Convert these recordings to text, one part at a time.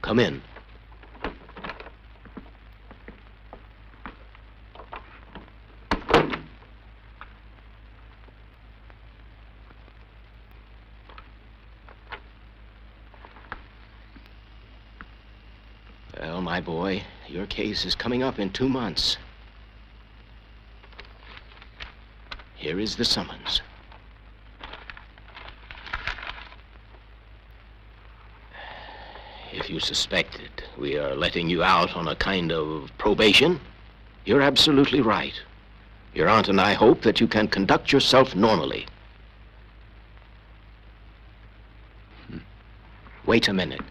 Come in. Well, my boy, your case is coming up in 2 months. Here is the summons. If you suspected we are letting you out on a kind of probation, you're absolutely right. Your aunt and I hope that you can conduct yourself normally. Wait a minute.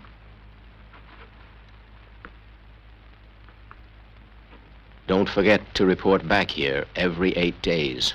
Don't forget to report back here every 8 days.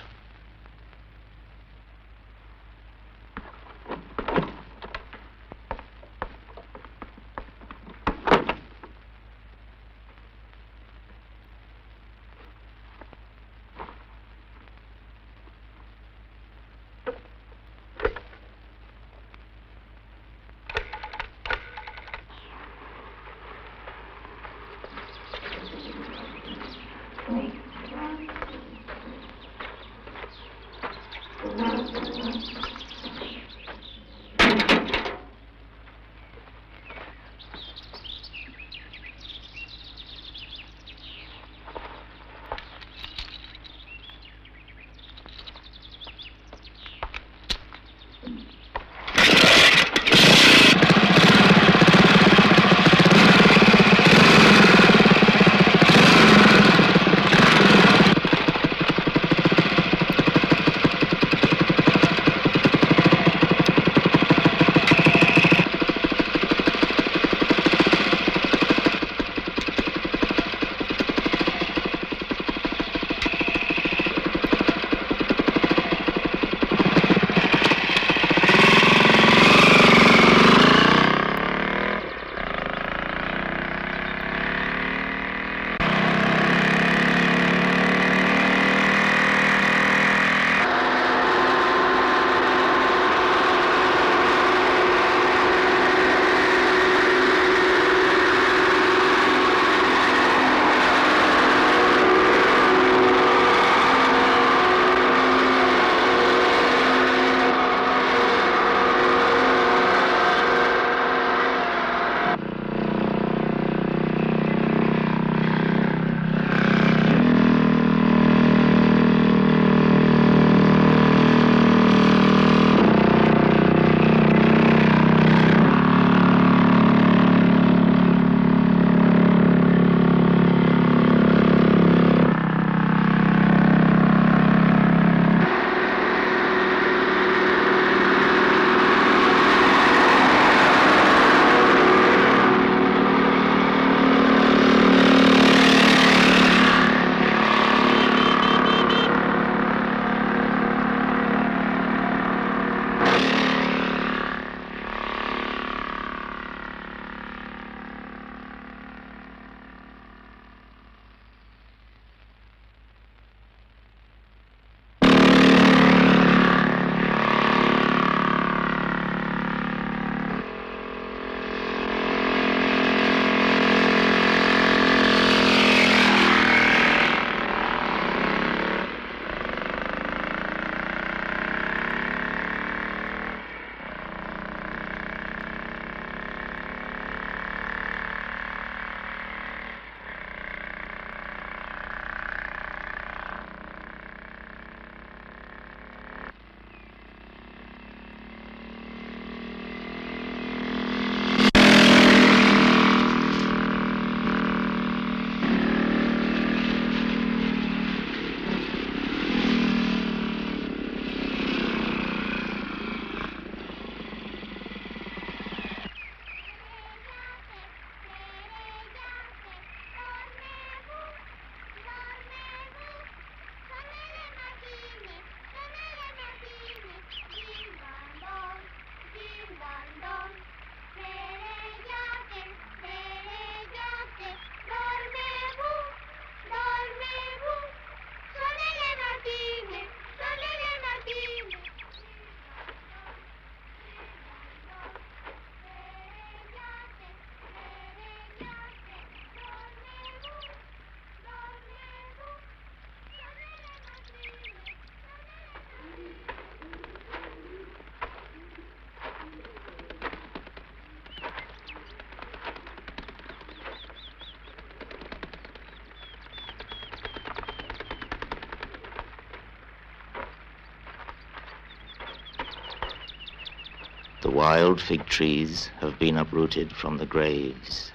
The wild fig trees have been uprooted from the graves.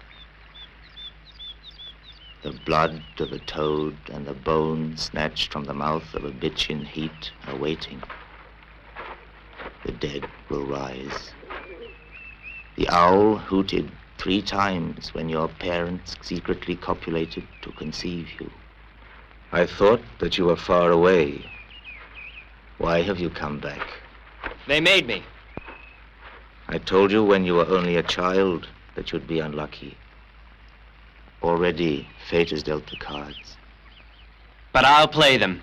The blood of a toad and the bone snatched from the mouth of a bitch in heat are waiting. The dead will rise. The owl hooted 3 times when your parents secretly copulated to conceive you. I thought that you were far away. Why have you come back? They made me. I told you when you were only a child that you'd be unlucky. Already, fate has dealt the cards. But I'll play them.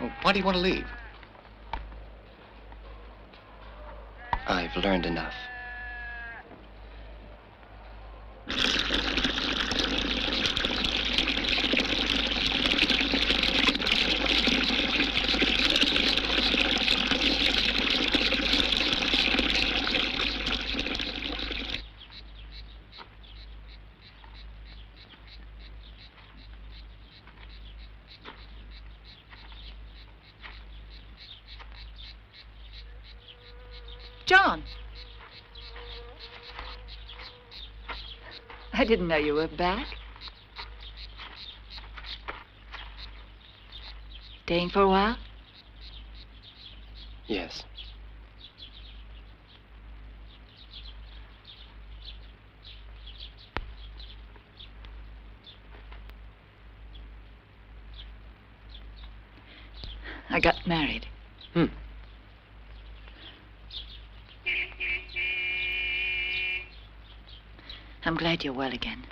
Well, why do you want to leave? I've learned enough. John. I didn't know you were back. Staying for a while? Yes. I got married. I'm glad you're well again.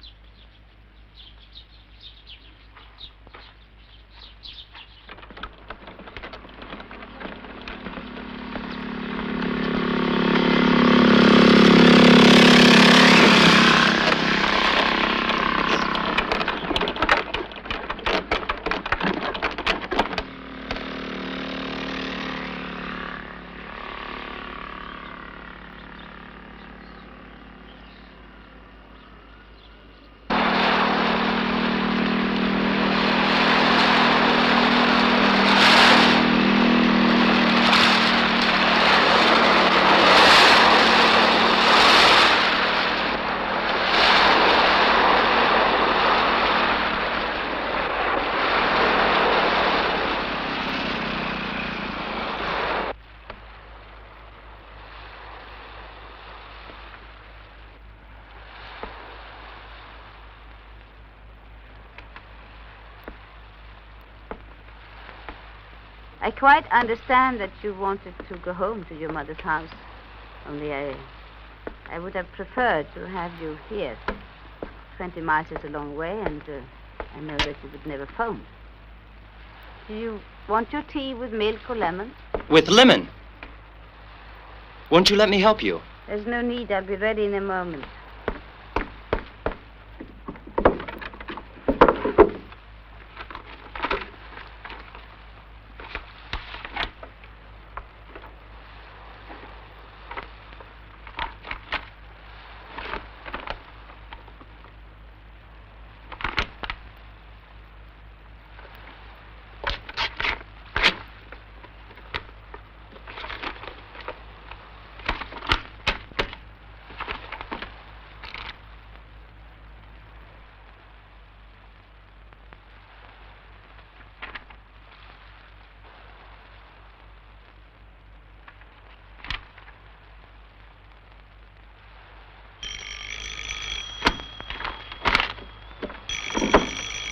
I quite understand that you wanted to go home to your mother's house. Only I would have preferred to have you here. 20 miles is a long way, and I know that you would never phone. Do you want your tea with milk or lemon? With lemon. Won't you let me help you? There's no need. I'll be ready in a moment.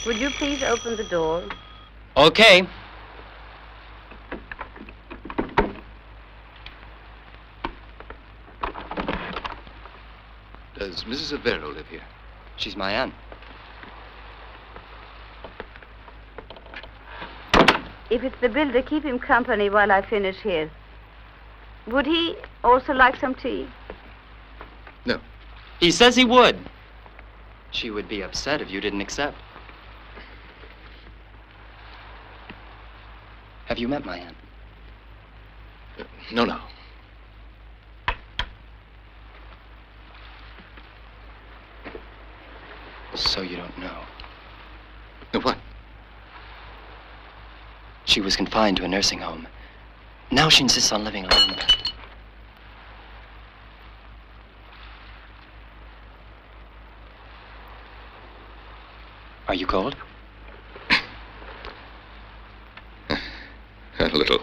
Would you please open the door? Okay. Does Mrs. Avero live here? She's my aunt. If it's the builder, keep him company while I finish here. Would he also like some tea? No. He says he would. She would be upset if you didn't accept. Have you met my aunt? No. So you don't know. What? She was confined to a nursing home. Now she insists on living alone. Are you cold? A little.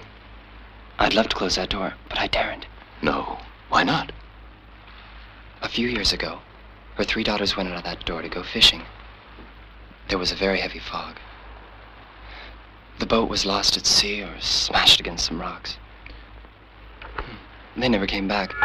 I'd love to close that door, but I daren't. No. Why not? A few years ago, her 3 daughters went out of that door to go fishing. There was a very heavy fog. The boat was lost at sea or smashed against some rocks. They never came back.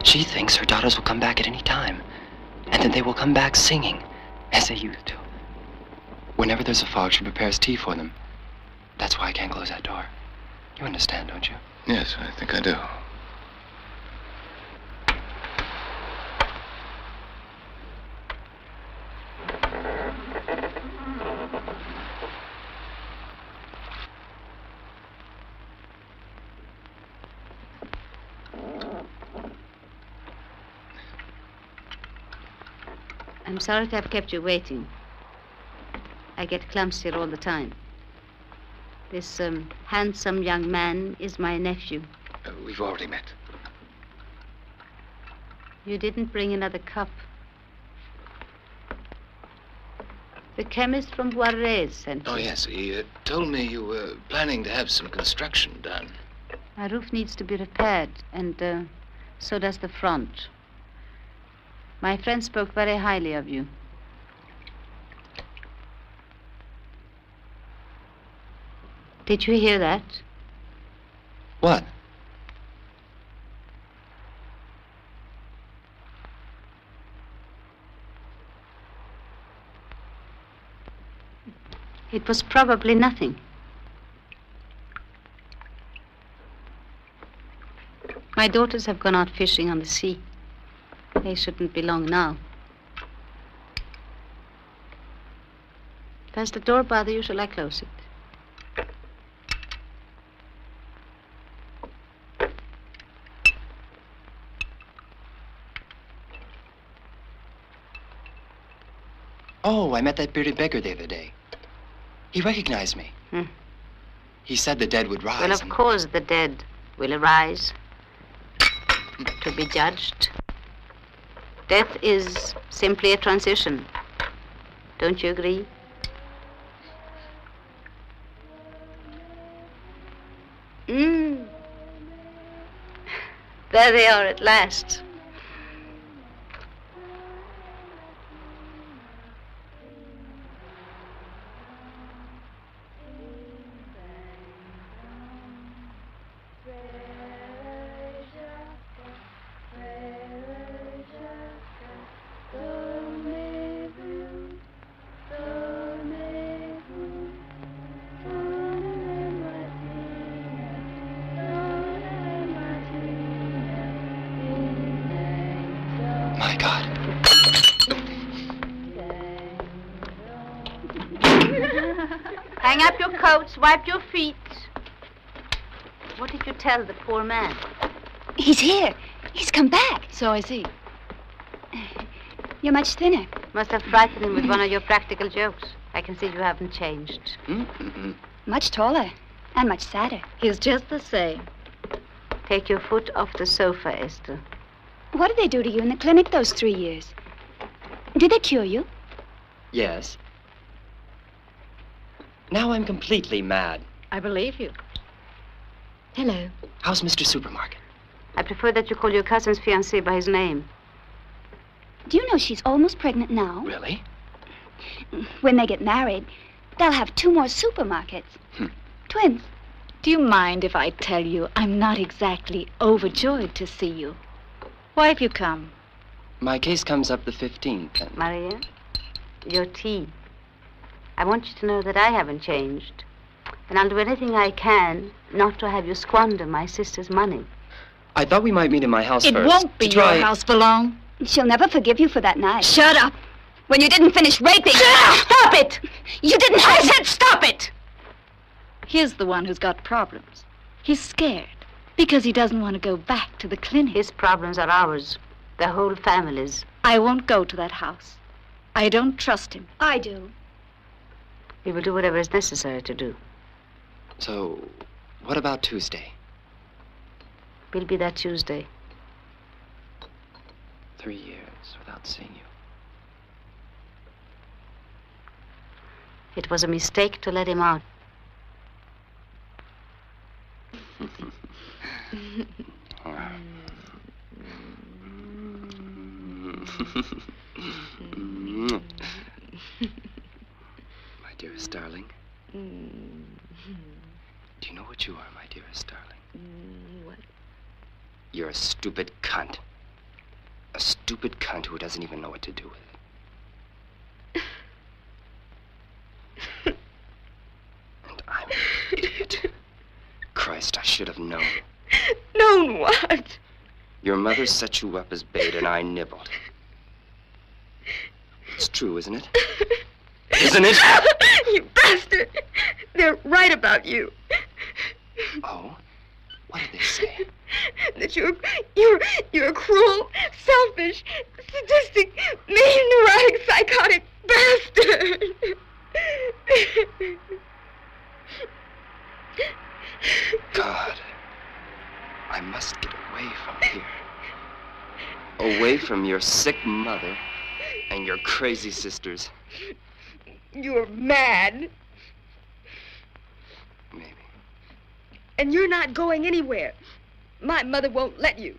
She thinks her daughters will come back at any time, and that they will come back singing, as they used to. Whenever there's a fog, she prepares tea for them. That's why I can't close that door. You understand, don't you? Yes, I think I do. I'm sorry to have kept you waiting. I get clumps here all the time. This handsome young man is my nephew. We've already met. You didn't bring another cup. The chemist from Juarez sent you. Oh, yes. He told me you were planning to have some construction done. My roof needs to be repaired, and so does the front. My friend spoke very highly of you. Did you hear that? What? It was probably nothing. My daughters have gone out fishing on the sea. They shouldn't be long now. Does the door bother you? Shall I close it? Oh, I met that bearded beggar the other day. He recognized me. He said the dead would rise. Well, of course the dead will arise to be judged. Death is simply a transition. Don't you agree? There they are at last. My God. Hang up your coats, wipe your feet. What did you tell the poor man? He's here. He's come back. So I see. You're much thinner. Must have frightened him with one of your practical jokes. I can see you haven't changed. Much taller and much sadder. He's just the same. Take your foot off the sofa, Esther. What did they do to you in the clinic those 3 years? Did they cure you? Yes. Now I'm completely mad. I believe you. Hello. How's Mr. Supermarket? I prefer that you call your cousin's fiancé by his name. Do you know she's almost pregnant now? Really? When they get married, they'll have 2 more supermarkets. Twins. Do you mind if I tell you I'm not exactly overjoyed to see you? Why have you come? My case comes up the 15th, and... Maria, your tea. I want you to know that I haven't changed. And I'll do anything I can not to have you squander my sister's money. I thought we might meet in my house It first. won't be to try... your house for long. She'll never forgive you for that night. Shut up! When you didn't finish raping... Stop it! You didn't... I said stop it! He's the one who's got problems. He's scared because he doesn't want to go back to the clinic. His problems are ours. The whole family's. I won't go to that house. I don't trust him. I do. We will do whatever is necessary to do. So, what about Tuesday? We'll be there Tuesday. 3 years without seeing you. It was a mistake to let him out. My dearest darling. Do you know what you are, my dearest darling? What? You're a stupid cunt. A stupid cunt who doesn't even know what to do with it. And I'm an idiot. Christ, I should have known. Known what? Your mother set you up as bait and I nibbled. It's true, isn't it? Isn't it? You bastard! They're right about you. Oh? What did they say? That you're a cruel, selfish, sadistic, mean, neurotic, psychotic bastard. God, I must get away from here. Away from your sick mother and your crazy sisters. You're mad. Maybe. And you're not going anywhere. My mother won't let you.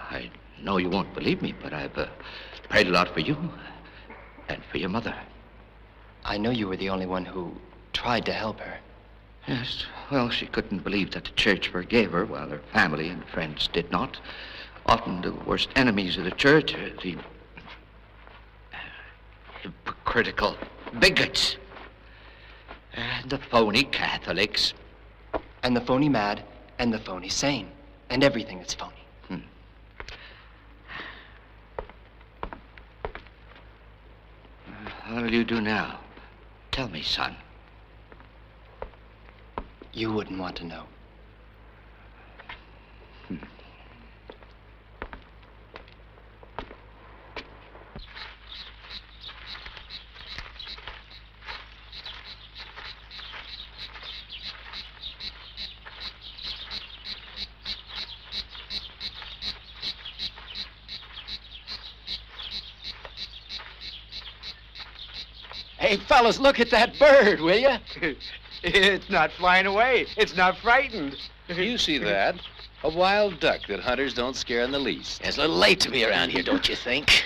I know you won't believe me, but I've prayed a lot for you and for your mother. I know you were the only one who tried to help her. Yes, well, she couldn't believe that the church forgave her, while her family and friends did not. Often the worst enemies of the church are the hypocritical bigots and the phony Catholics. And the phony mad, and the phony sane, and everything that's phony. What will you do now? Tell me, son. You wouldn't want to know. Hey, fellas, look at that bird, will you? It's not flying away. It's not frightened. You see that? A wild duck that hunters don't scare in the least. It's a little late to be around here, don't you think?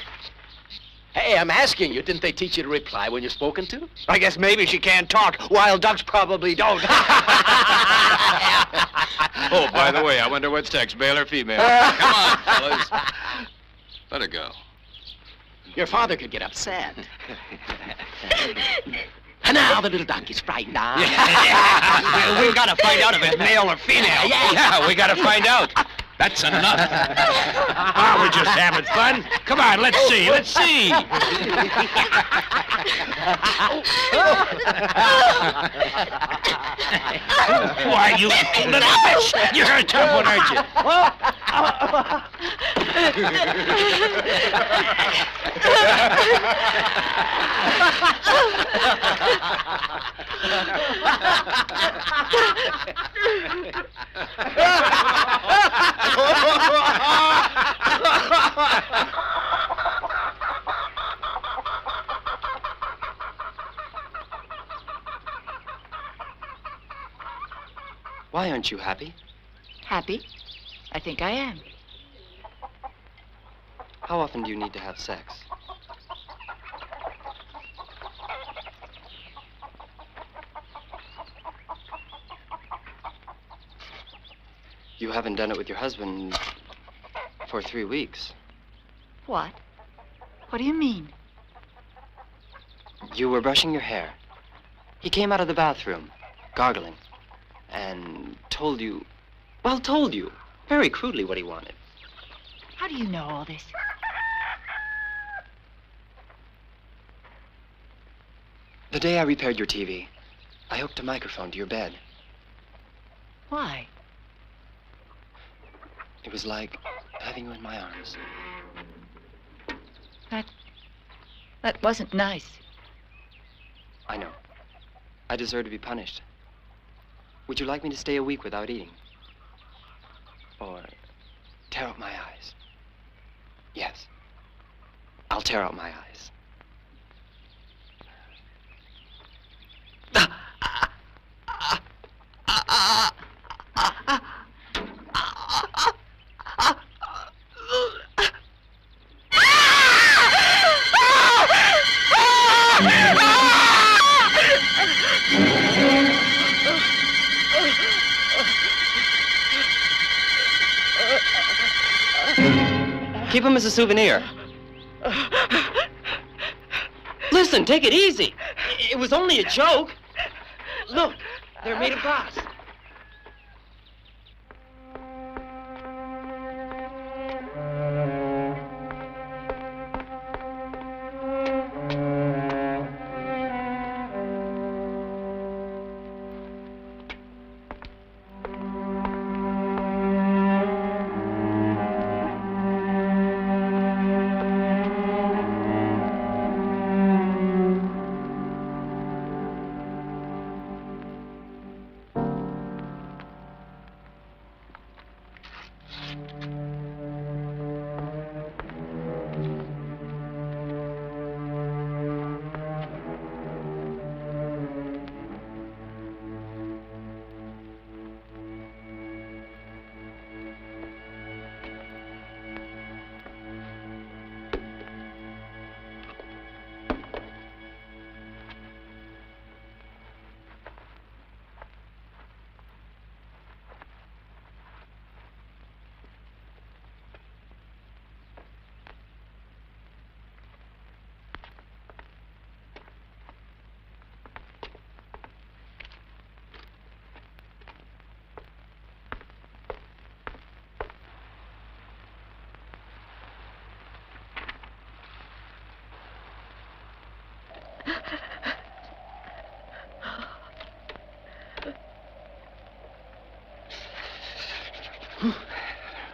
Hey, I'm asking you, didn't they teach you to reply when you're spoken to? I guess maybe she can't talk. Wild ducks probably don't. Oh, by the way, I wonder what's sex, male or female. Come on, fellas. Let her go. Your father could get upset. And now the little donkey's frightened. We gotta find out if it's male or female. Yeah, we gotta find out. That's enough. We're just having fun. Come on, let's see. Why, you little bitch! You're a tough one, aren't you? Why aren't you happy? Happy? I think I am. How often do you need to have sex? You haven't done it with your husband for 3 weeks. What? What do you mean? You were brushing your hair. He came out of the bathroom, gargling, and told you very crudely what he wanted. How do you know all this? The day I repaired your TV, I hooked a microphone to your bed. Why? It was like having you in my arms. That wasn't nice. I know. I deserve to be punished. Would you like me to stay a week without eating? Or tear out my eyes? Yes. I'll tear out my eyes. Keep him as a souvenir. Listen, take it easy. It was only a joke. Look, they're made of glass.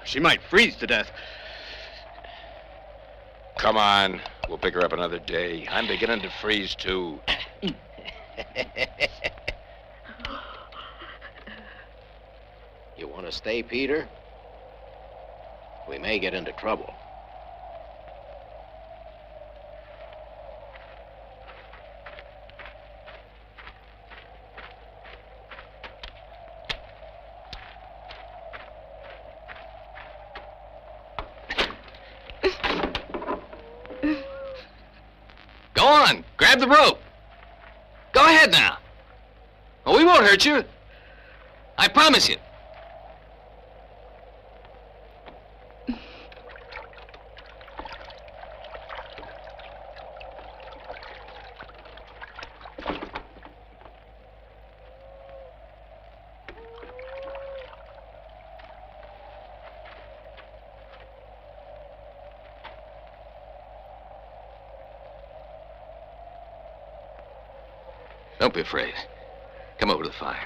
She might freeze to death. Come on. We'll pick her up another day. I'm beginning to freeze, too. You want to stay, Peter? We may get into trouble. Go on. Grab the rope. Go ahead now. Oh, we won't hurt you. I promise you. Don't be afraid. Come over to the fire.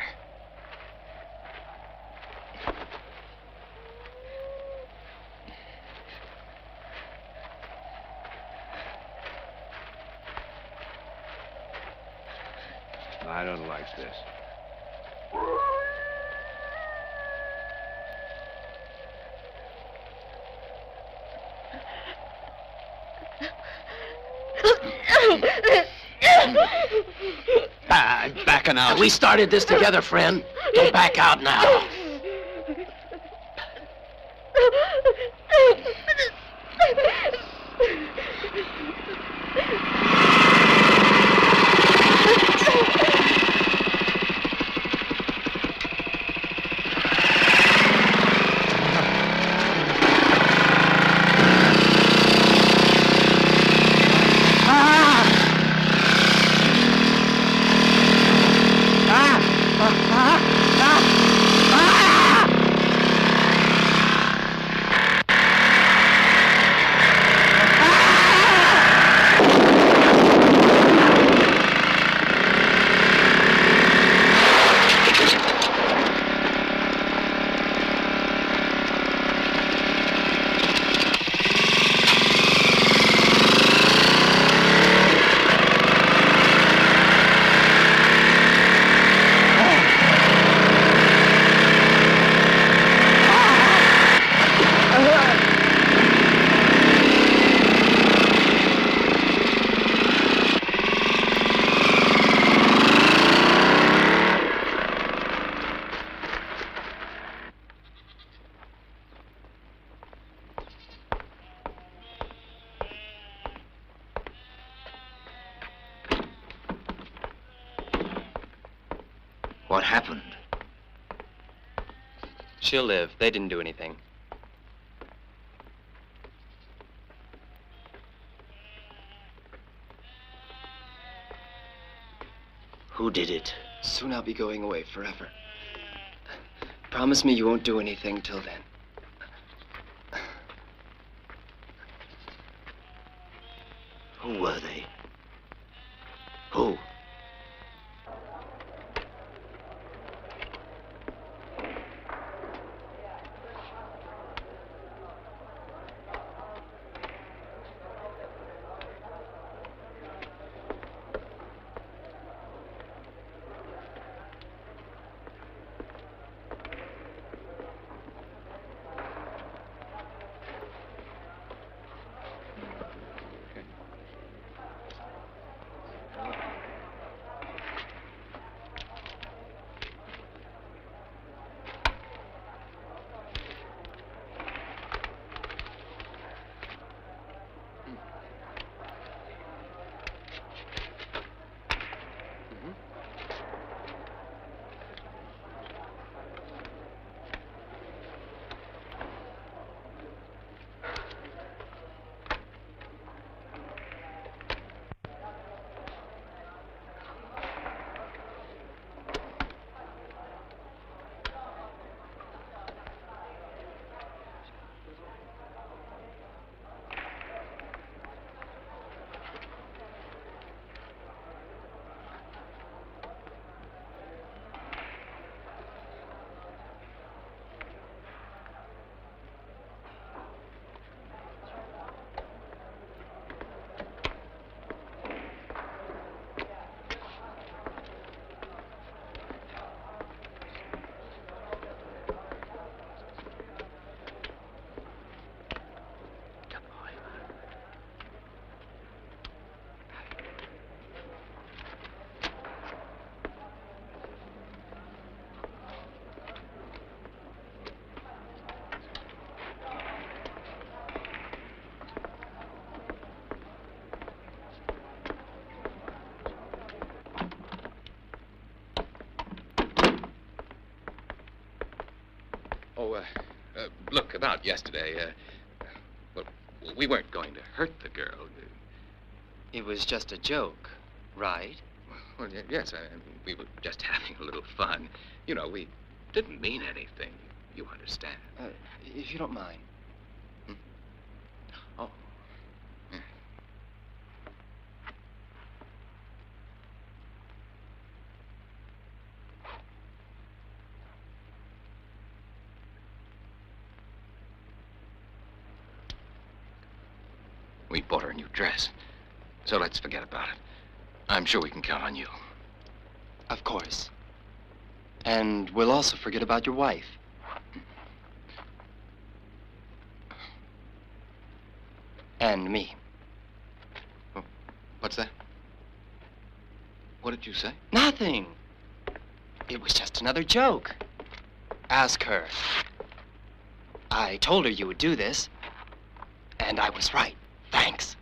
I don't like this. I'm backing out. We started this together, friend. Don't back out now. What happened? She'll live. They didn't do anything. Who did it? Soon I'll be going away forever. Promise me you won't do anything till then. Who were they? Who? Look, about yesterday, well, we weren't going to hurt the girl. It was just a joke, right? Well, yes, we were just having a little fun. You know, we didn't mean anything. You understand. If you don't mind. Hmm? Oh. Yeah. We bought her a new dress. So let's forget about it. I'm sure we can count on you. Of course. And we'll also forget about your wife. And me. Oh, what's that? What did you say? Nothing. It was just another joke. Ask her. I told her you would do this, and I was right. Thanks.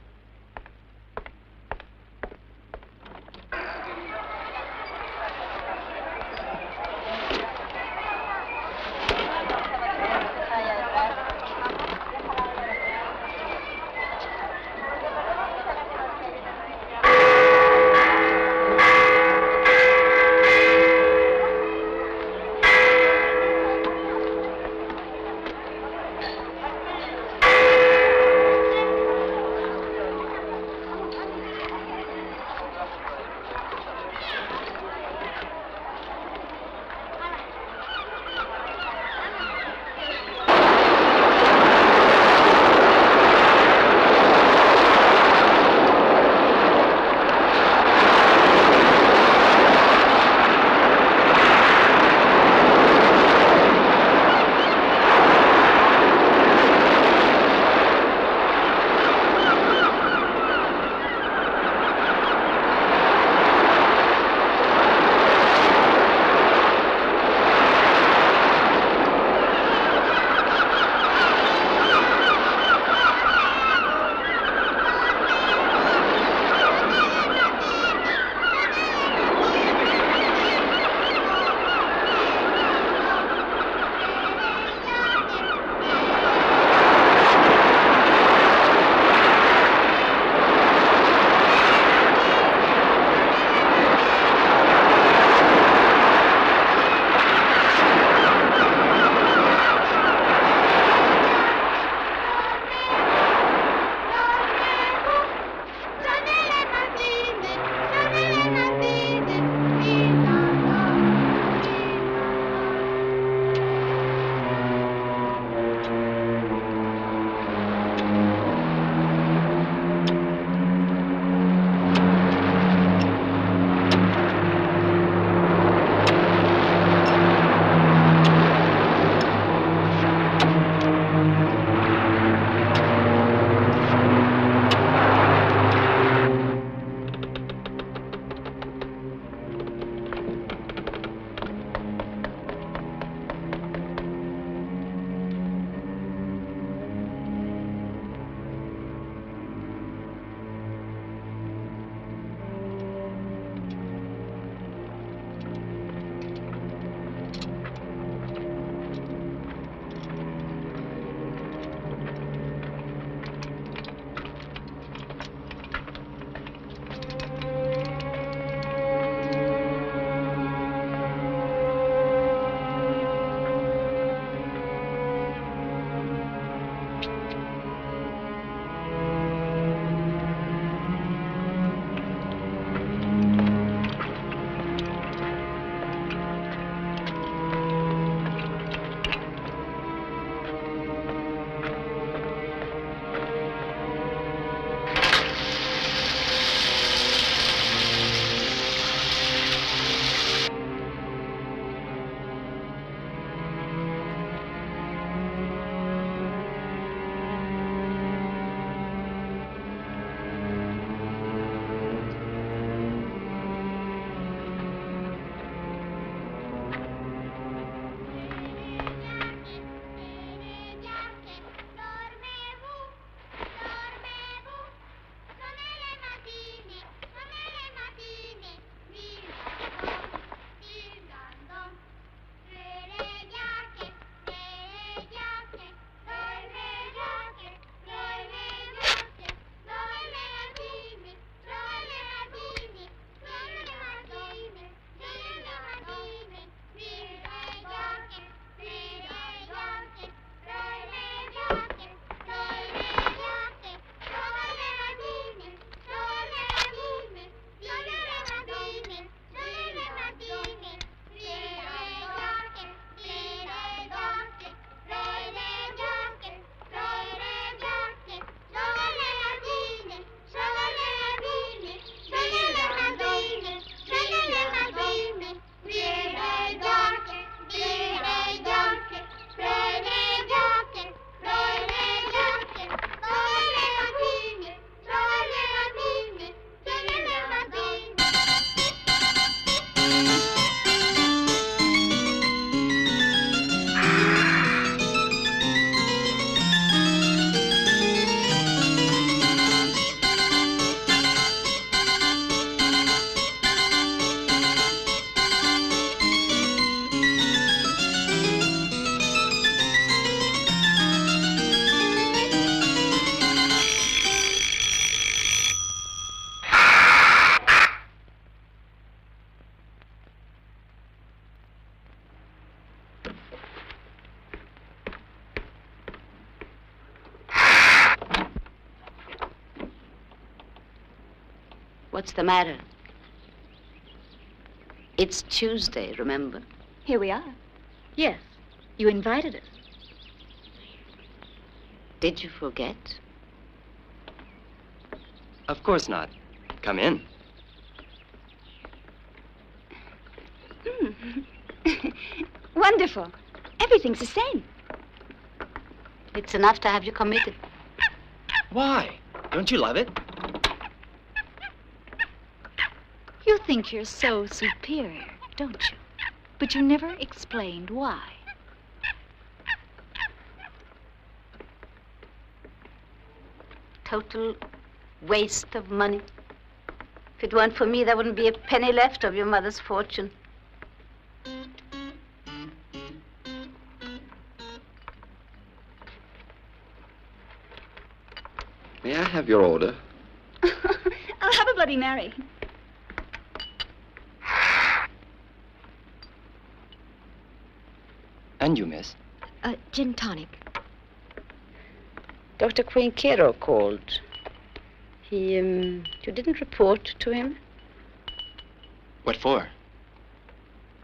What's the matter? It's Tuesday, remember? Here we are. Yes, you invited us. Did you forget? Of course not. Come in. Wonderful. Everything's the same. It's enough to have you committed. Why? Don't you love it? You think you're so superior, don't you? But you never explained why. Total waste of money. If it weren't for me, there wouldn't be a penny left of your mother's fortune. May I have your order? I'll have a Bloody Mary. And you, miss? Gin tonic. Dr. Quinkero called. You didn't report to him? What for?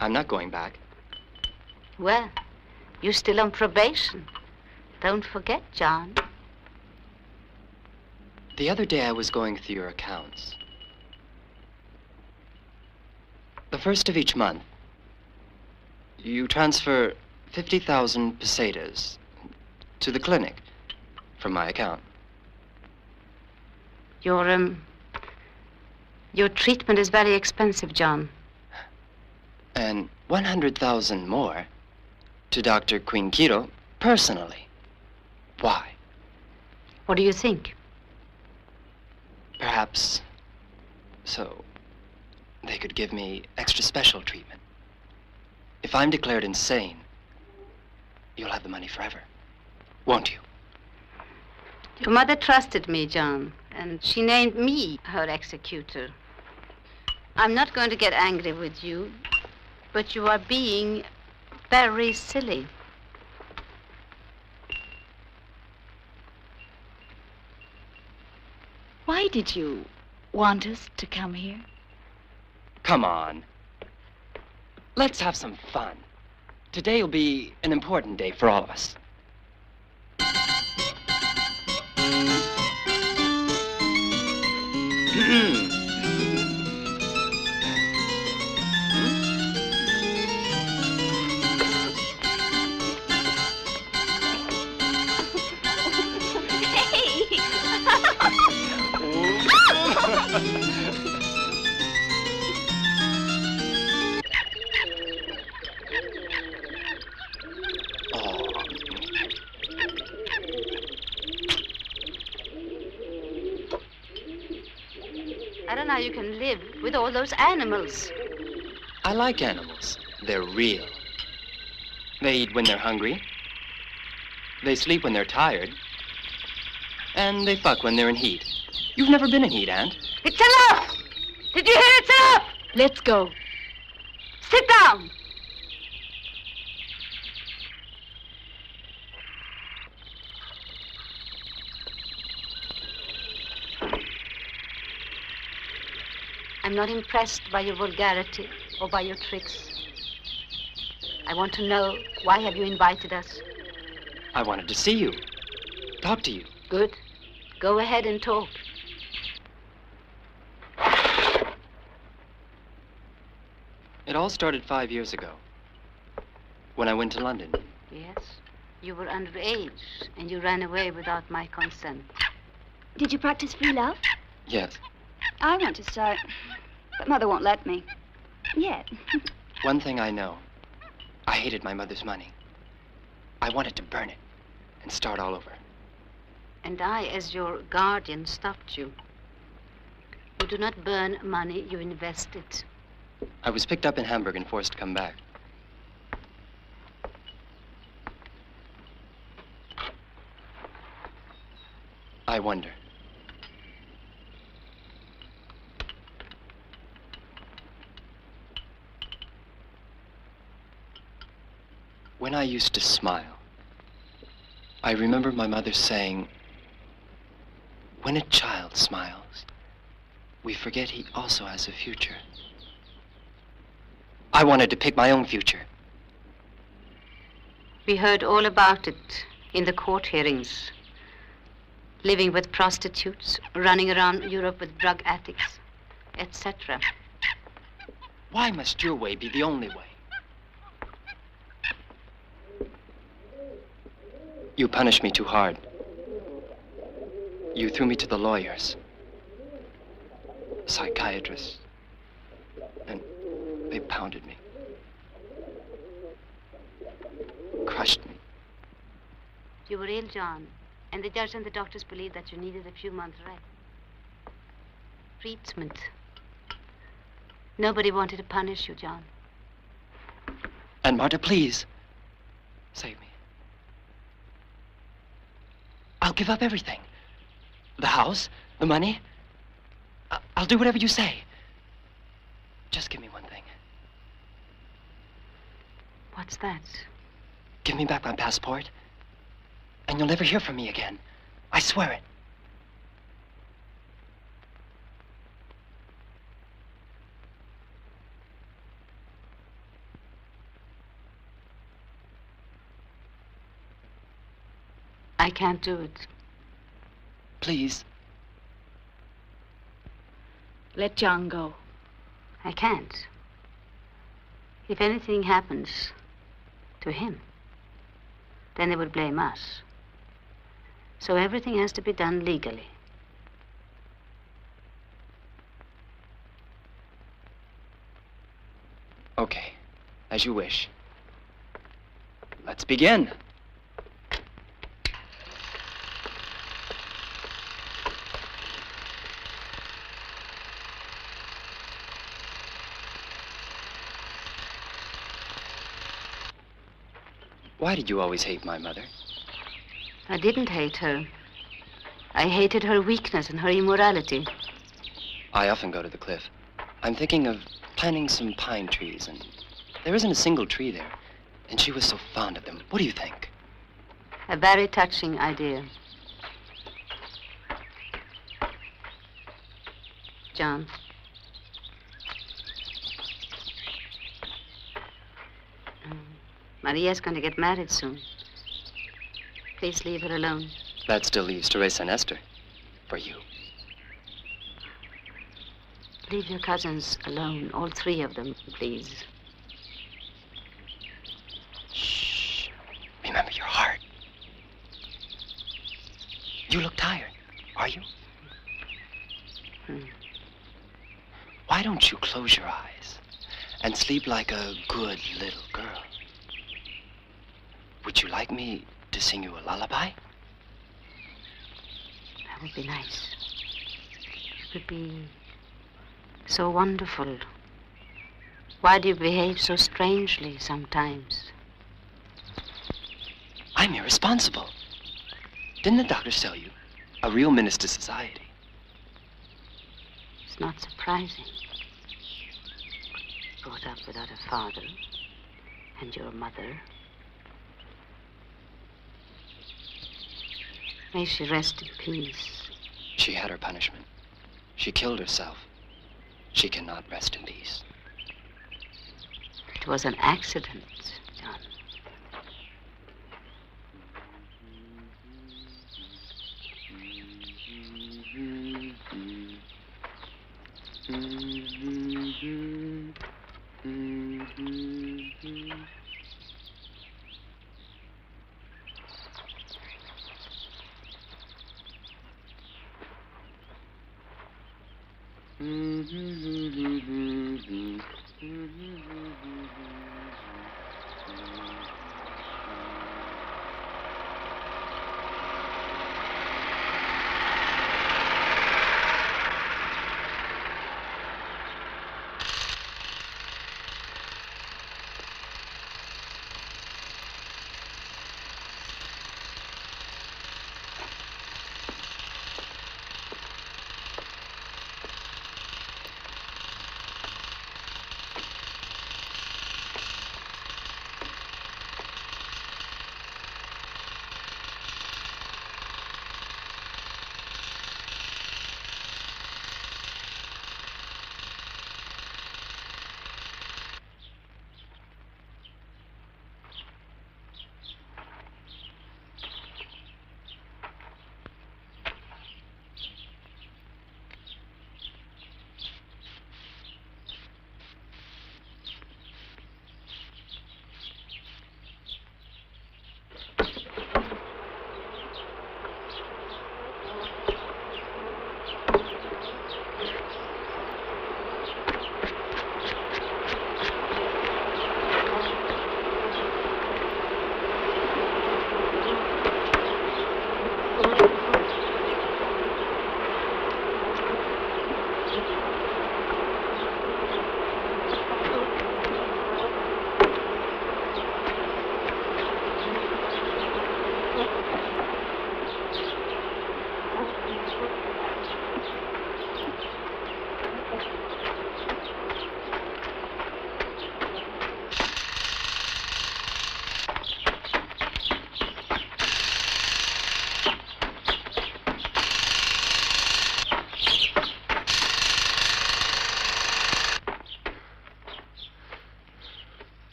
I'm not going back. Well, you're still on probation. Don't forget, John. The other day I was going through your accounts. The first of each month, you transfer 50,000 pesetas to the clinic from my account. Your treatment is very expensive, John. And 100,000 more to Dr. Quinkero personally. Why? What do you think? Perhaps so they could give me extra special treatment. If I'm declared insane, you'll have the money forever, won't you? Your mother trusted me, John, and she named me her executor. I'm not going to get angry with you, but you are being very silly. Why did you want us to come here? Come on. Let's have some fun. Today will be an important day for all of us. I don't know how you can live with all those animals. I like animals. They're real. They eat when they're hungry. They sleep when they're tired. And they fuck when they're in heat. You've never been in heat, Aunt. It's enough! Did you hear it's enough? Let's go. Sit down! I'm not impressed by your vulgarity or by your tricks. I want to know, why have you invited us? I wanted to see you. Talk to you. Good. Go ahead and talk. It all started 5 years ago, when I went to London. Yes. You were underage, and you ran away without my consent. Did you practice free love? Yes. I want to start, but Mother won't let me. Yet. One thing I know. I hated my mother's money. I wanted to burn it and start all over. And I, as your guardian, stopped you. You do not burn money, you invest it. I was picked up in Hamburg and forced to come back. I wonder. When I used to smile, I remember my mother saying, when a child smiles, we forget he also has a future. I wanted to pick my own future. We heard all about it in the court hearings. Living with prostitutes, running around Europe with drug addicts, etc. Why must your way be the only way? You punished me too hard. You threw me to the lawyers, psychiatrists, and they pounded me, crushed me. You were ill, John, and the judge and the doctors believed that you needed a few months' rest. Treatment. Nobody wanted to punish you, John. And Marta, please, save me. I'll give up everything. The house, the money. I'll do whatever you say. Just give me one thing. What's that? Give me back my passport, and you'll never hear from me again. I swear it. I can't do it. Please. Let John go. I can't. If anything happens to him, then they would blame us. So everything has to be done legally. Okay, as you wish. Let's begin. Why did you always hate my mother? I didn't hate her. I hated her weakness and her immorality. I often go to the cliff. I'm thinking of planting some pine trees, and there isn't a single tree there. And she was so fond of them. What do you think? A very touching idea. John. Maria's going to get married soon. Please leave her alone. That still leaves Teresa and Esther for you. Leave your cousins alone, all three of them, please. Shh. Remember your heart. You look tired. Are you? Why don't you close your eyes and sleep like a good little girl? Would you like me to sing you a lullaby? That would be nice. It would be so wonderful. Why do you behave so strangely sometimes? I'm irresponsible. Didn't the doctors tell you? A real menace to society. It's not surprising. Brought up without a father and your mother. May she rest in peace. She had her punishment. She killed herself. She cannot rest in peace. It was an accident, John.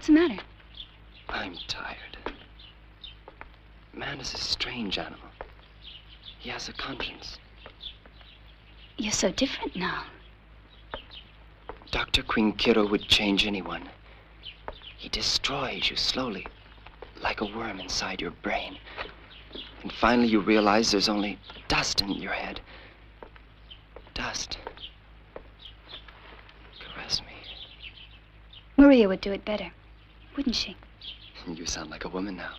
What's the matter? I'm tired. Man is a strange animal. He has a conscience. You're so different now. Dr. Quinkiro would change anyone. He destroys you slowly, like a worm inside your brain. And finally you realize there's only dust in your head. Dust. Caress me. Maria would do it better, wouldn't she? You sound like a woman now.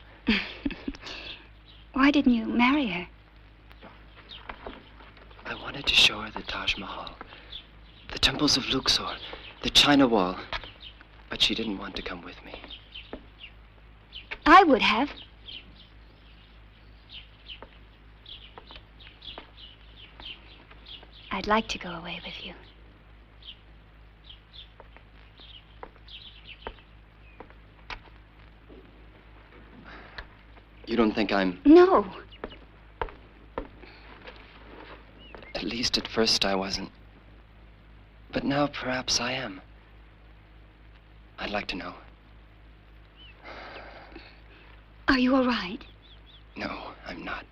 Why didn't you marry her? I wanted to show her the Taj Mahal, the temples of Luxor, the China Wall, but she didn't want to come with me. I would have. I'd like to go away with you. You don't think I'm... No. At least at first I wasn't. But now perhaps I am. I'd like to know. Are you all right? No, I'm not.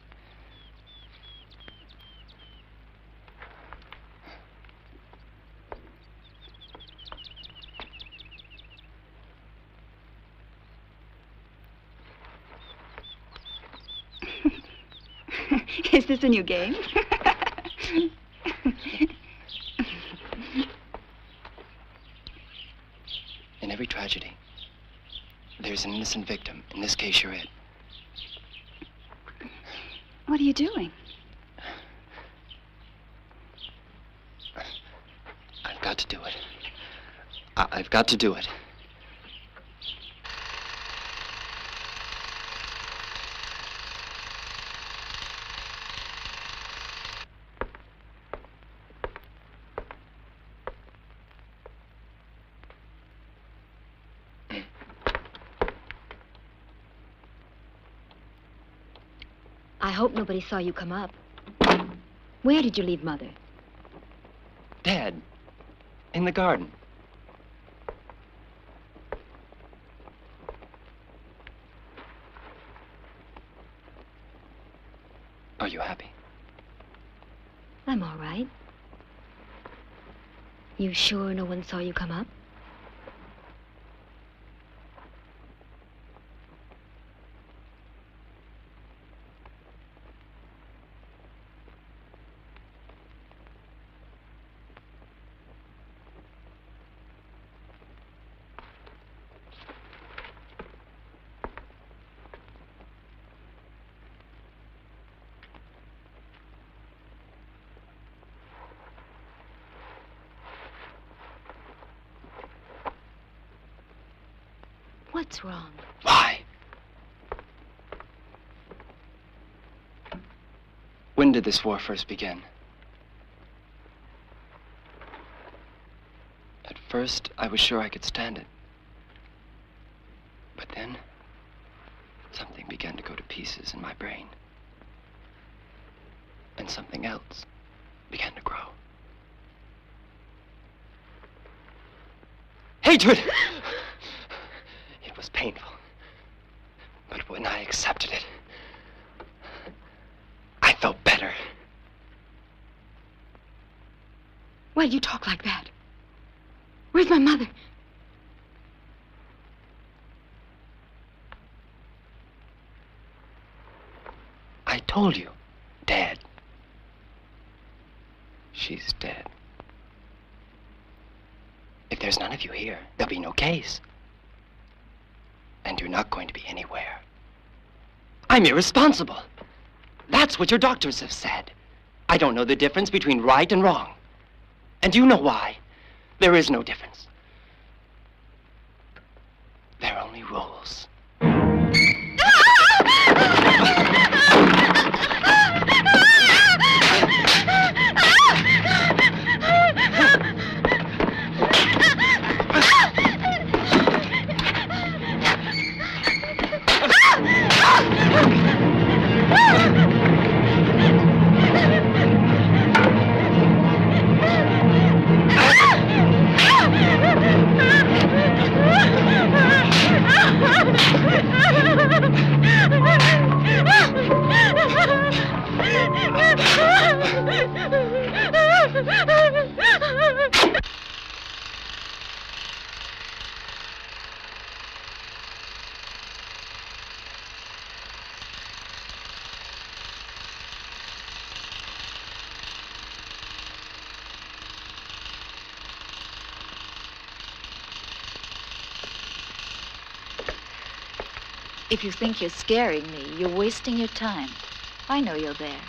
Is this a new game? In every tragedy, there's an innocent victim. In this case, you're it. What are you doing? I've got to do it. I've got to do it. I hope nobody saw you come up. Where did you leave Mother? Dead. In the garden. Are you happy? I'm all right. You sure no one saw you come up? What's wrong? Why? When did this war first begin? At first, I was sure I could stand it. But then, something began to go to pieces in my brain. And something else began to grow. Hatred! It was painful. But when I accepted it, I felt better. Why do you talk like that? Where's my mother? I told you, dead. She's dead. If there's none of you here, there'll be no case. And you're not going to be anywhere. I'm irresponsible. That's what your doctors have said. I don't know the difference between right and wrong. And you know why? There is no difference. There are only rules. If you think you're scaring me, you're wasting your time. I know you're there.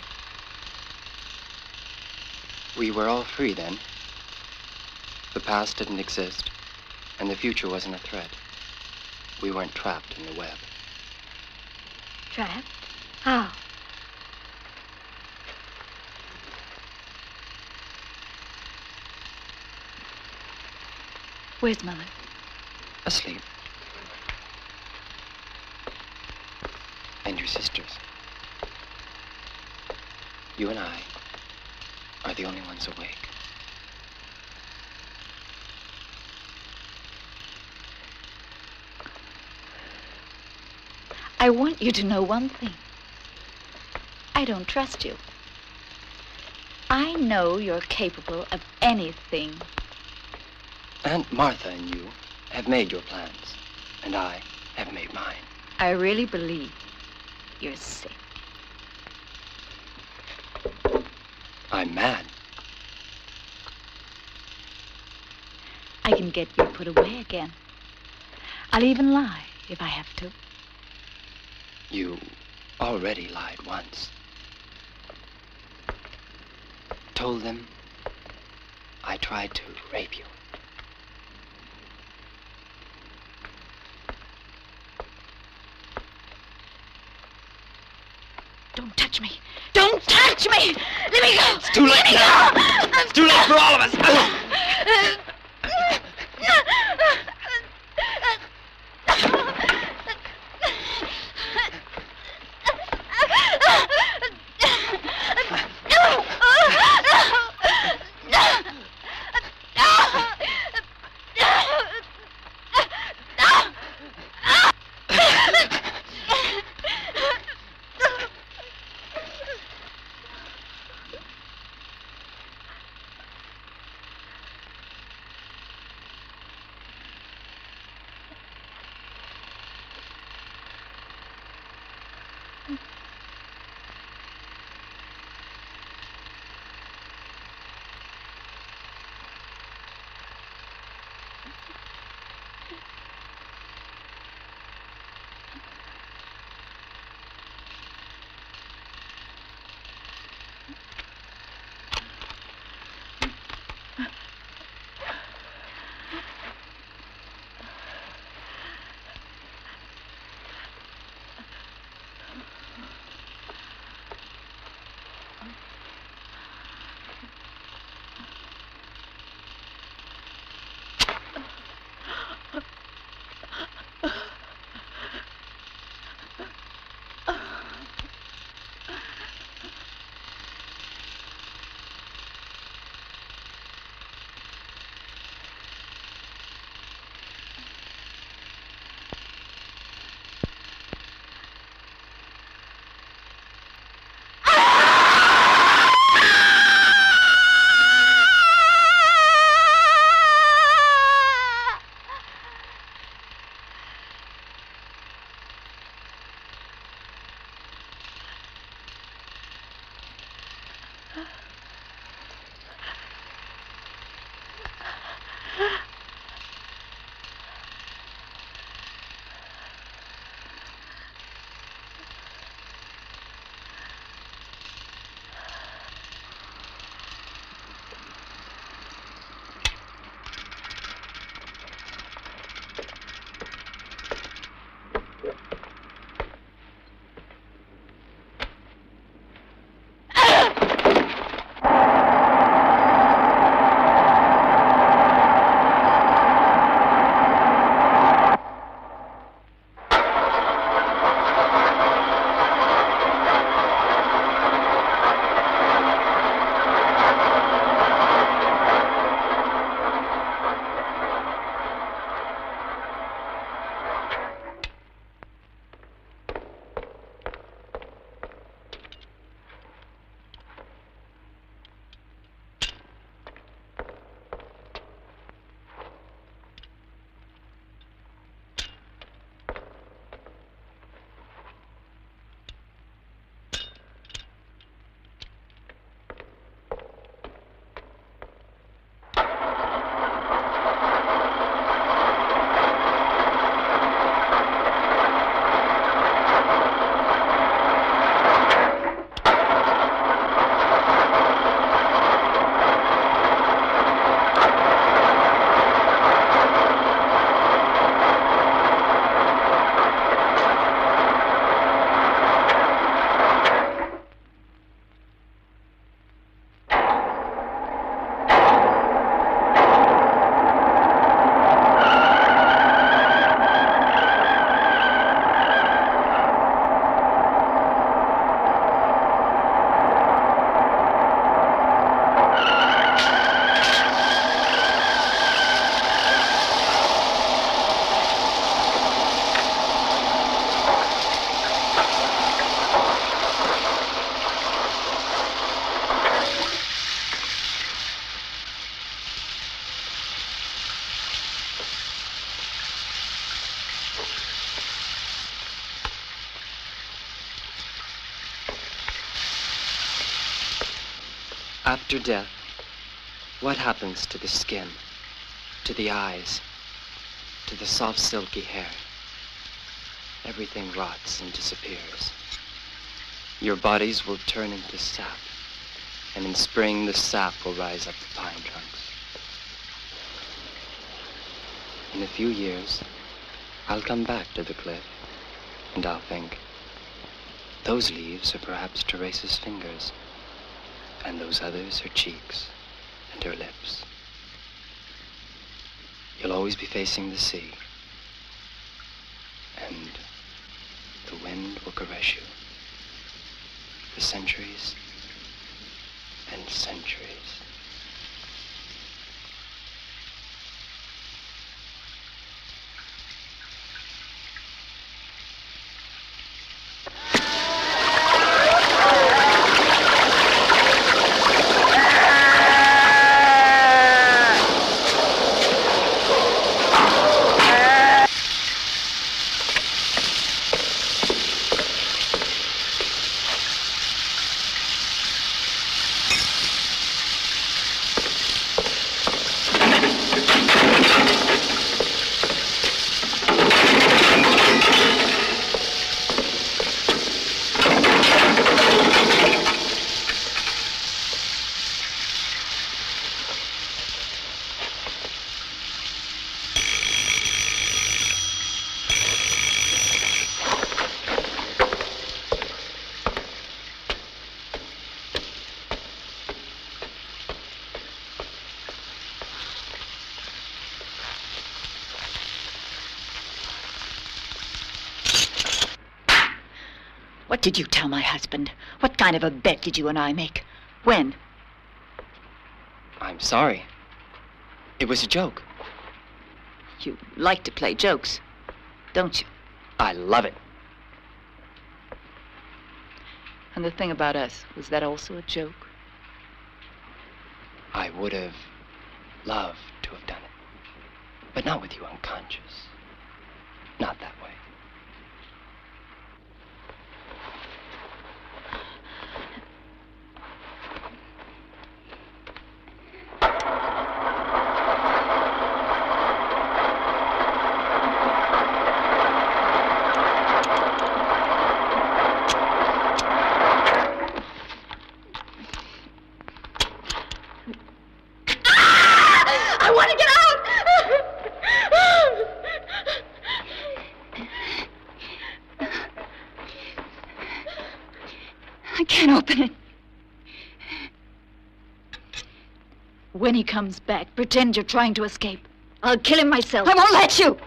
We were all free then. The past didn't exist, and the future wasn't a threat. We weren't trapped in the web. Trapped? How? Where's Mother? Asleep. And your sisters. You and I are the only ones awake. I want you to know one thing. I don't trust you. I know you're capable of anything. Aunt Martha and you have made your plans, and I have made mine. I really believe you're sick. I'm mad. I can get you put away again. I'll even lie if I have to. You already lied once. Told them I tried to rape you. Don't touch me. Don't touch me! Let me go! It's too late now! It's too late for all of us! After death, what happens to the skin, to the eyes, to the soft silky hair? Everything rots and disappears. Your bodies will turn into sap, and in spring the sap will rise up the pine trunks. In a few years, I'll come back to the cliff, and I'll think, those leaves are perhaps Teresa's fingers, and those others her cheeks and her lips. You'll always be facing the sea, and the wind will caress you for centuries and centuries. What did you tell my husband? What kind of a bet did you and I make? When? I'm sorry. It was a joke. You like to play jokes, don't you? I love it. And the thing about us, was that also a joke? I would have loved to have done it, but not with you unconscious. Not that way. I can't open it. When he comes back, pretend you're trying to escape. I'll kill him myself. I won't let you!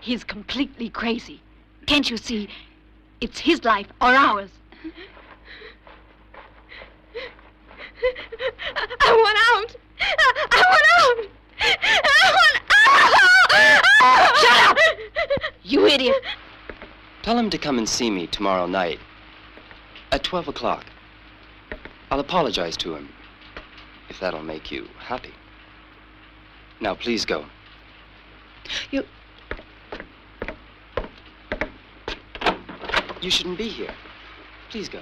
He's completely crazy. Can't you see? It's his life or ours. I want out! I want out! I want out! Shut up! You idiot! Tell him to come and see me tomorrow night at 12 o'clock. I'll apologize to him, if that'll make you happy. Now, please go. You shouldn't be here. Please go.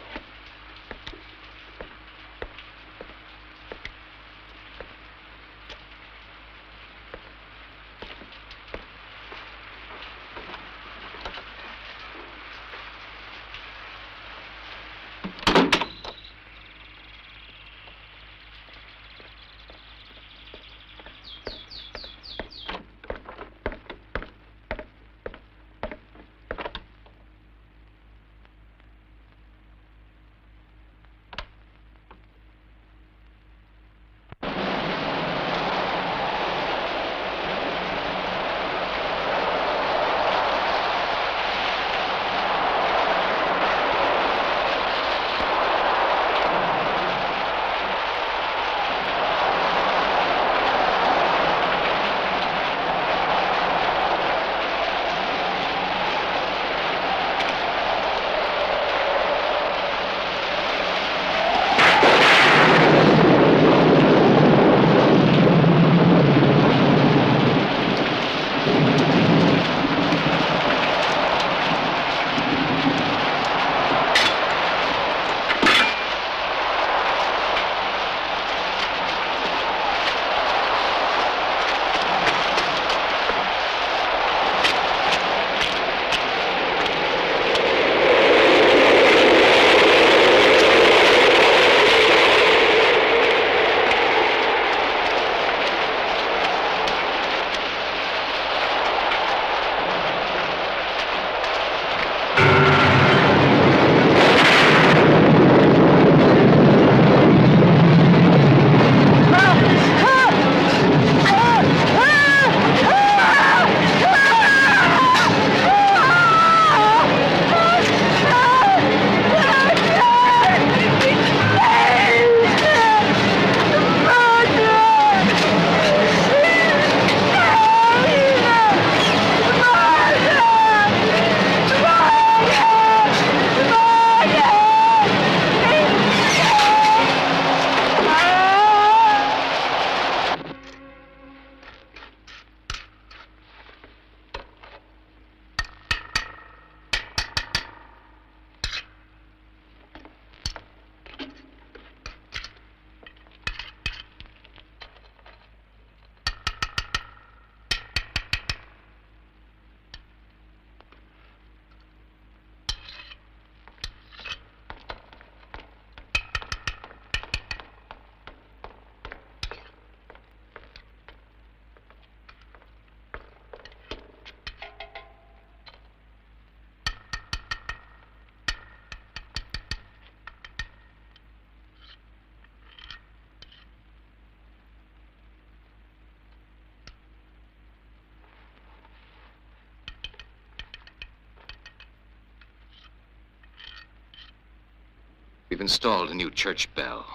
We've installed a new church bell.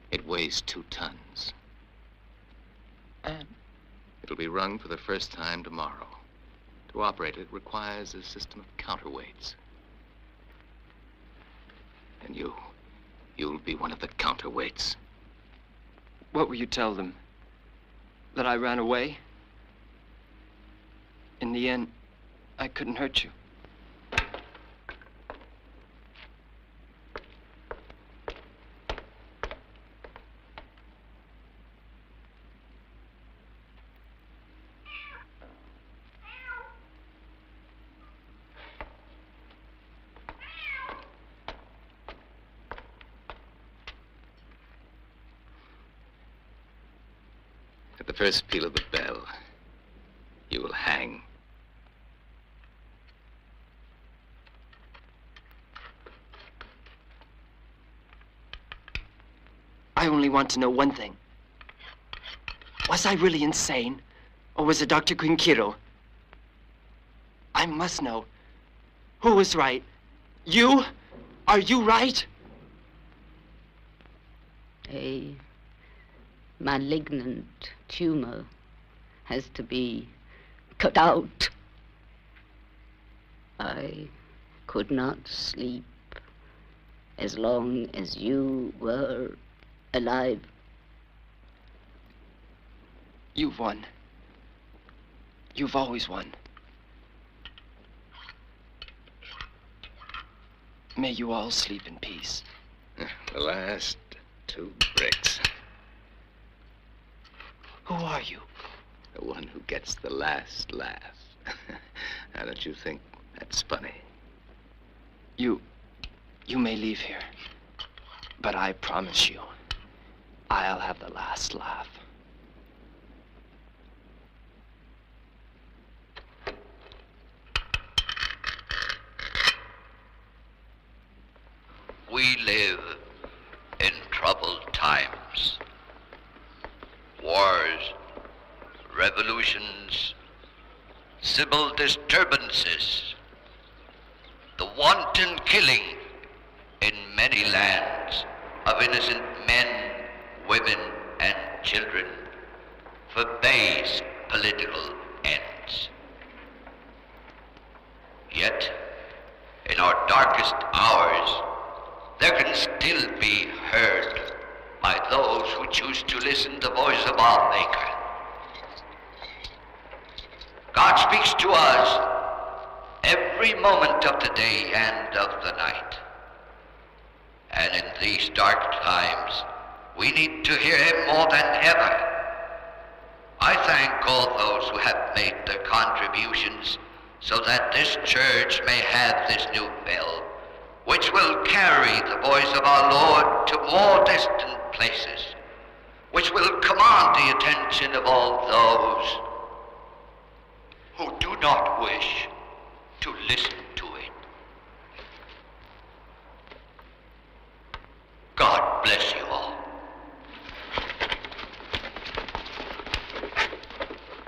It weighs 2 tons. And? It'll be rung for the first time tomorrow. To operate it requires a system of counterweights. And you'll be one of the counterweights. What will you tell them? That I ran away? In the end, I couldn't hurt you. At the first peal of the bell, you will hang. I only want to know one thing. Was I really insane? Or was it Dr. Quinkiro? I must know. Who was right? You? Are you right? A malignant tumor has to be cut out. I could not sleep as long as you were alive. You've won. You've always won. May you all sleep in peace. The last 2 bricks. Who are you? The one who gets the last laugh. Now, don't you think that's funny? You may leave here. But I promise you, I'll have the last laugh. We live in troubled times. Wars, revolutions, civil disturbances, the wanton killing in many lands of innocent men, women, and children for base political ends. Yet, in our darkest hours, there can still be heard by those who choose to listen to the voice of our Maker. God speaks to us every moment of the day and of the night. And in these dark times, we need to hear him more than ever. I thank all those who have made their contributions so that this church may have this new bell, which will carry the voice of our Lord to more distant places, which will command the attention of all those who do not wish to listen to it. God bless you all.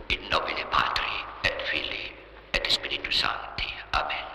In nomine Patri et Filii et Spiritus Sancti. Amen.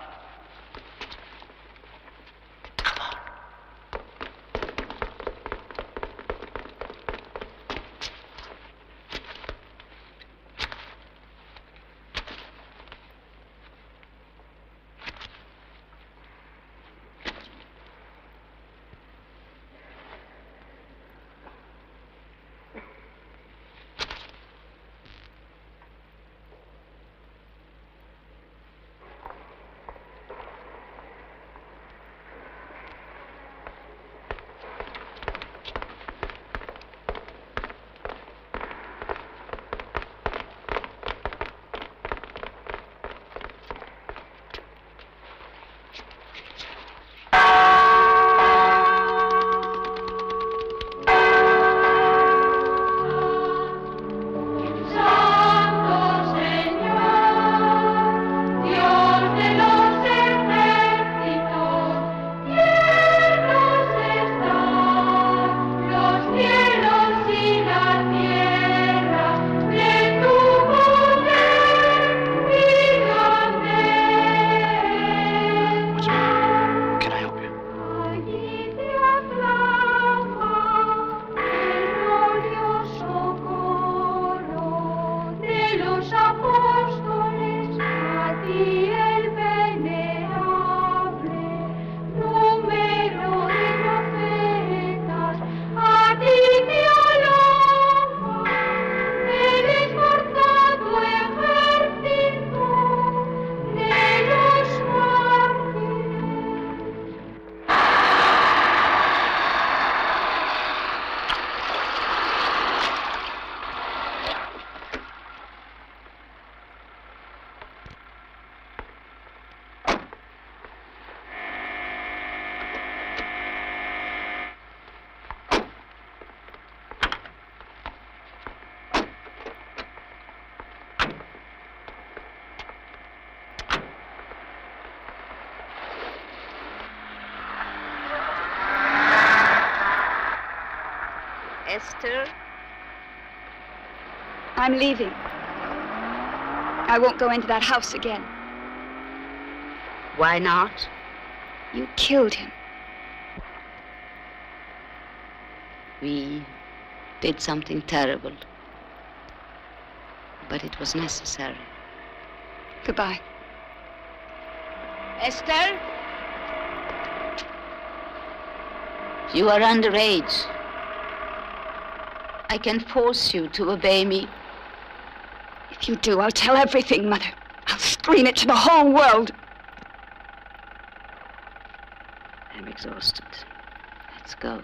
Esther? I'm leaving. I won't go into that house again. Why not? You killed him. We did something terrible. But it was necessary. Goodbye. Esther? You are underage. I can force you to obey me. If you do, I'll tell everything, Mother. I'll scream it to the whole world. I'm exhausted. Let's go.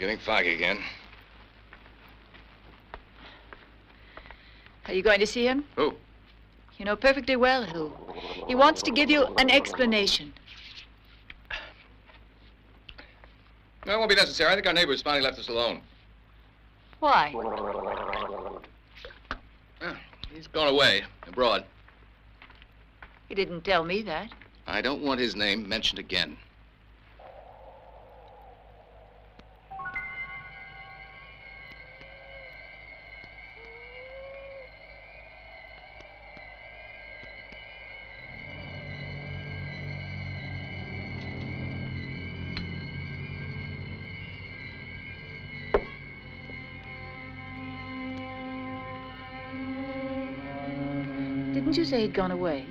Getting foggy again. Are you going to see him? Who? You know perfectly well who. He wants to give you an explanation. No, it won't be necessary. I think our neighbors finally left us alone. Why? He's gone away, abroad. He didn't tell me that. I don't want his name mentioned again. Didn't you say he'd gone away?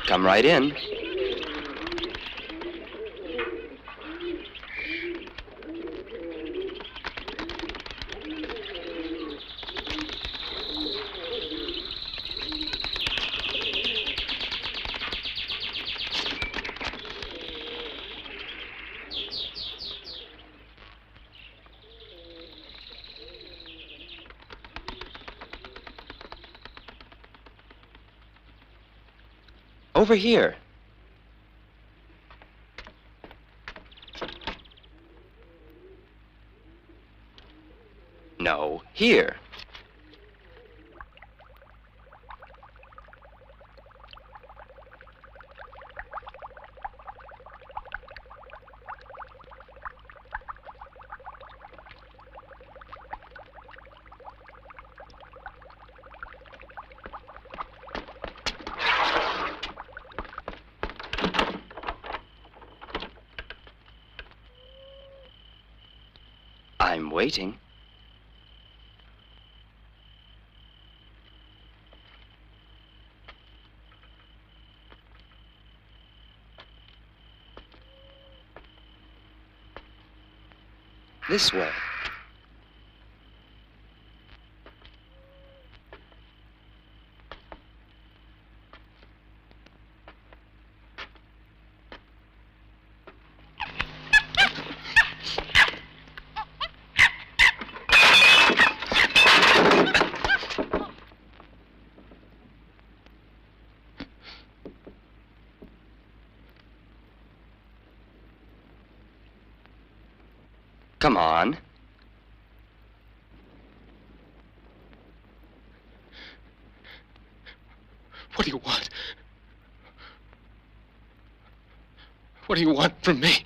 Come right in. Over here. No, here. I'm waiting. This way. Come on. What do you want? What do you want from me?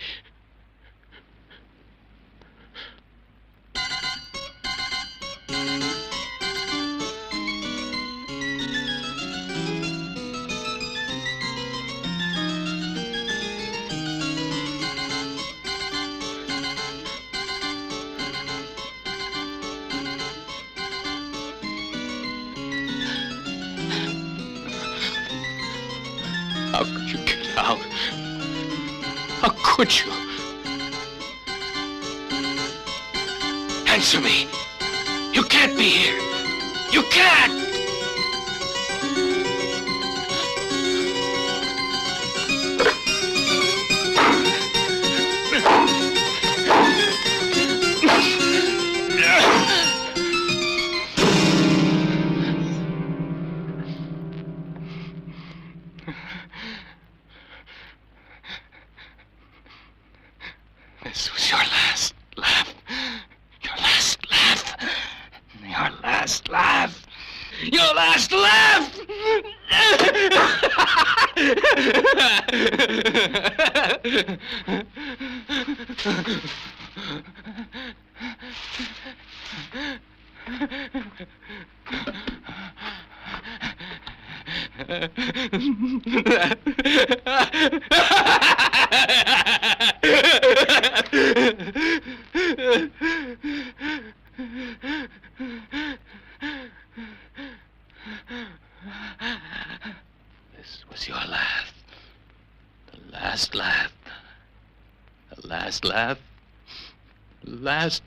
How could you get out? How could you? Answer me. You can't be here. You can't! This was your last laugh. Your last laugh. Your last laugh. Your last laugh! This was your laugh. The last laugh. The last laugh. The last...